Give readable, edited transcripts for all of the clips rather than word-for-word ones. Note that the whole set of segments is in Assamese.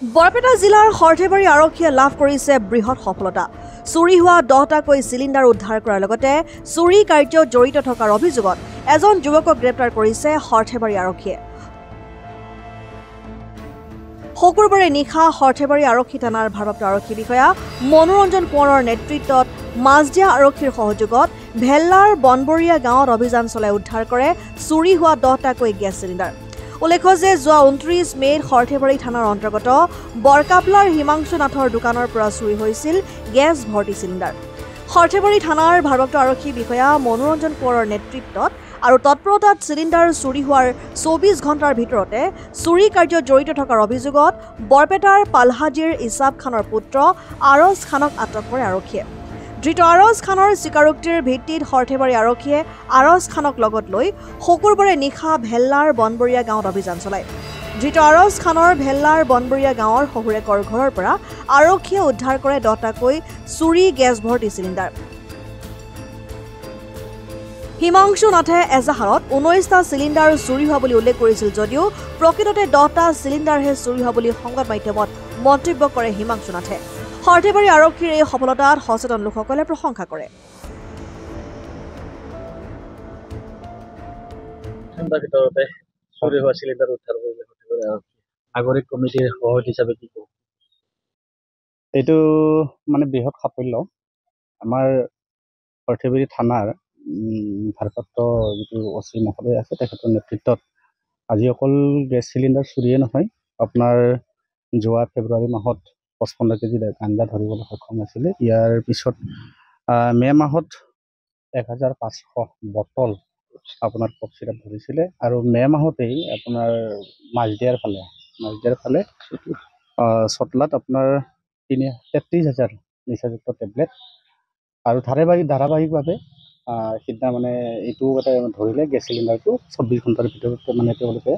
বৰপেটা জিলাৰ সৰ্থেবাৰী আৰক্ষীয়ে লাভ কৰিছে বৃহৎ সফলতা। চুৰি হোৱা 10টাকৈ চিলিণ্ডাৰ উদ্ধাৰ কৰাৰ লগতে চুৰি কাৰ্যত জড়িত থকাৰ অভিযোগত এজন যুৱকক গ্ৰেপ্তাৰ কৰিছে সৰ্থেবাৰী আৰক্ষীয়ে। শুকুৰবাৰে নিশা সৰ্থেবাৰী আৰক্ষী থানাৰ ভাৰপ্ৰাপ্ত আৰক্ষী বিষয়া মনোৰঞ্জন কোঁৱৰৰ নেতৃত্বত মাজদিয়া আৰক্ষীৰ সহযোগত ভেল্লাৰ বনবৰীয়া গাঁৱত অভিযান চলাই উদ্ধাৰ কৰে চুৰি হোৱা 10টাকৈ গেছ চিলিণ্ডাৰ। উল্লেখ্য যে যোৱা 29 মে'ত সৰ্থেবাৰী থানাৰ অন্তৰ্গত বৰকাপলাৰ হিমাংশু নাথৰ দোকানৰ পৰা চুৰি হৈছিল গেছ ভৰ্তি চিলিণ্ডাৰ। সৰ্থেবাৰী থানাৰ ভাৰপ্ৰাপ্ত আৰক্ষী বিষয়া মনোৰঞ্জন কোঁৱৰৰ নেতৃত্বত আৰু তৎপৰতাত চিলিণ্ডাৰ চুৰি হোৱাৰ 24 ঘণ্টাৰ ভিতৰতে চুৰি কাৰ্যত জড়িত থকাৰ অভিযোগত বৰপেটাৰ পালহাজীৰ ইছাব খানৰ পুত্ৰ আৰজ খানক আটক কৰে আৰক্ষীয়ে। ধৃত আৰজ খানৰ স্বীকাৰোক্তিৰ ভিত্তিত সৰ্থেবাৰী আৰক্ষীয়ে আৰজ খানক লগত লৈ শুকুৰবাৰে নিশা ভেল্লাৰ বনবৰীয়া গাঁৱত অভিযান চলায়। ধৃত আৰজ খানৰ ভেল্লাৰ বনবৰীয়া গাঁৱৰ শহুৰেকৰ ঘৰৰ পৰা আৰক্ষীয়ে উদ্ধাৰ কৰে 10টাকৈ চুৰি গেছ ভৰ্তি চিলিণ্ডাৰ। হিমাংশু নাথে এজাহাৰত 19টা চিলিণ্ডাৰ চুৰি হোৱা বুলি উল্লেখ কৰিছিল যদিও প্ৰকৃততে 10টা চিলিণ্ডাৰহে চুৰি হোৱা বুলি সংবাদ মাধ্যমত মন্তব্য কৰে হিমাংশু নাথে। সৰ্থেবাৰী আৰক্ষীৰ এই সফলতাত সচেতন লোকসকলে প্ৰশংসা কৰে। এইটো মানে বৃহৎ সাফল্য আমাৰ সৰ্থেবাৰী থানাৰ ভাৰপ্ৰাপ্ত যিটো অচি মহোদয় আছে তেখেতৰ নেতৃত্বত আজি অকল গেছ চিলিণ্ডাৰ চুৰিয়ে নহয়, আপোনাৰ যোৱা ফেব্ৰুৱাৰী মাহত 55 কেজি গাঞ্জা ধৰিবলৈ সক্ষম হৈছিলে। ইয়াৰ পিছত মে' মাহত 1500 বটল আপোনাৰ কফ চিৰাপ ধৰিছিলে আৰু মে' মাহতেই আপোনাৰ মাজদিয়াৰ ফালে চটলাত আপোনাৰ 33,000 নিচাযুক্ত টেবলেট আৰু ধাৰাবাহিকভাৱে সিদিনা মানে এইটো এটা ধৰিলে গেছ চিলিণ্ডাৰটো 24 ঘণ্টাৰ ভিতৰত মানে তেওঁলোকে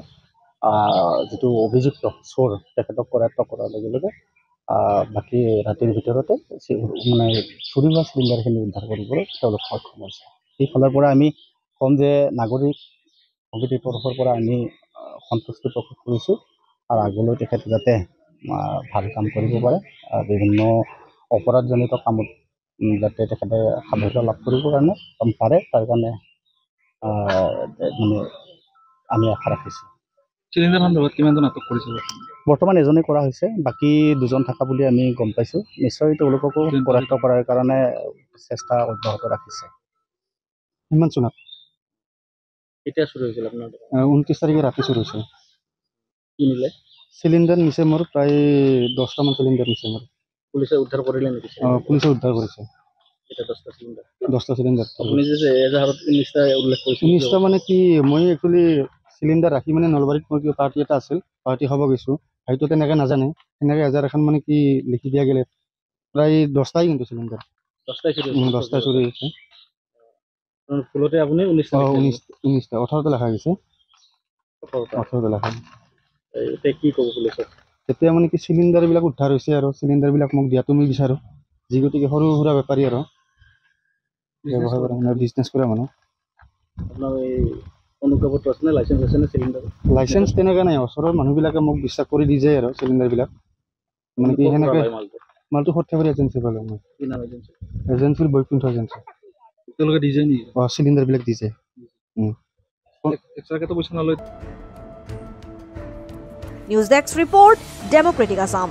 যিটো অভিযুক্ত চোৰ তেখেতক কৰায়ত্ব কৰাৰ লগে লগে বাকী ৰাতিৰ ভিতৰতে মানে চুৰি হোৱা চিলিণ্ডাৰখিনি উদ্ধাৰ কৰিবলৈ তেওঁলোক সক্ষম হৈছে। সেই ফালৰ পৰা আমি ক'ম যে নাগৰিক সমিতিৰ তৰফৰ পৰা আমি সন্তুষ্টি প্ৰকাশ কৰিছোঁ আৰু আগলৈ তেখেত যাতে ভাল কাম কৰিব পাৰে, বিভিন্ন অপৰাধজনিত কামত যাতে তেখেতে সাফল্য লাভ কৰিবৰ কাৰণে পাৰে তাৰ কাৰণে মানে আমি আশা ৰাখিছোঁ। চিলিণ্ডাৰখন লগত কিমানজন আটক কৰিছে? বৰ্তমান এজনে কৰা হৈছে, বাকী 2জন থকা বুলি আমি গম পাইছোঁ। নিশ্চয় তেওঁলোককো কৰায়ত্ব কৰাৰ কাৰণে চেষ্টা অব্যাহত ৰাখিছে। ইমান চুনাত কেতিয়া চুৰি হৈছিল আপোনাৰ? 29 তাৰিখে ৰাতি চুৰি হৈছে। কি নিলে? চিলিণ্ডাৰ নিছে মোৰ প্ৰায় 10টামান চিলিণ্ডাৰ নিছে মোৰ। পুলিচে উদ্ধাৰ কৰিলে নেকি? পুলিচে উদ্ধাৰ কৰিছে। এতিয়া 10টা চিলিণ্ডাৰ। 10টা চিলিণ্ডাৰ। আপুনি যে এজাহাৰত 19টা উল্লেখ কৰিছিল। 19টা মানে কি, মই একচুৱেলি চিলিণ্ডাৰ ৰাখি মানে নলবাৰীত মোৰ কিবা পাৰ্টি এটা আছিল, পাৰ্টি খাব গৈছোঁ। হয়তো তেনেকৈ নাজানে, তেনেকৈ এজাৰ এখন মানে কি লিখি দিয়া গ'লে প্ৰায় 10টাই কিন্তু চিলিণ্ডাৰ 10টাই চুৰি হৈছে। ফুলতে আপুনি 19টা 18টা লেখা গৈছে। 18টা লেখা। এতিয়া কি ক'ব পুলিচক? এতিয়া মানে কি চিলিণ্ডাৰবিলাক উদ্ধাৰ হৈছে আৰু চিলিণ্ডাৰবিলাক মোক দিয়াটো মই বিচাৰোঁ। যি গতিকে সৰু সুৰা বেপাৰী আৰু ব্যৱসায় কৰা মানে বিজনেছ কৰা মানুহ। আপোনাৰ এই অনুজ্ঞাপত্ৰ আছে নে, লাইচেঞ্চ আছে নে চিলিণ্ডাৰ? লাইচেঞ্চ তেনেকৈ নাই, ওচৰৰ মানুহবিলাকে মোক বিশ্বাস কৰি দি যায় আৰু চিলিণ্ডাৰবিলাক মানে কি সেনেকৈ মালটো সৰ্থেবাৰী এজেঞ্চি পালোঁ মই। কি নাম এজেঞ্চি? এজেঞ্চিৰ বৈকুণ্ঠ এজেঞ্চি। তেওঁলোকে দি যায় নেকি? চিলিণ্ডাৰবিলাক দি যায়। এক্সট্ৰাকেতো পইচা নলয়। News desk report, Democratic Assam.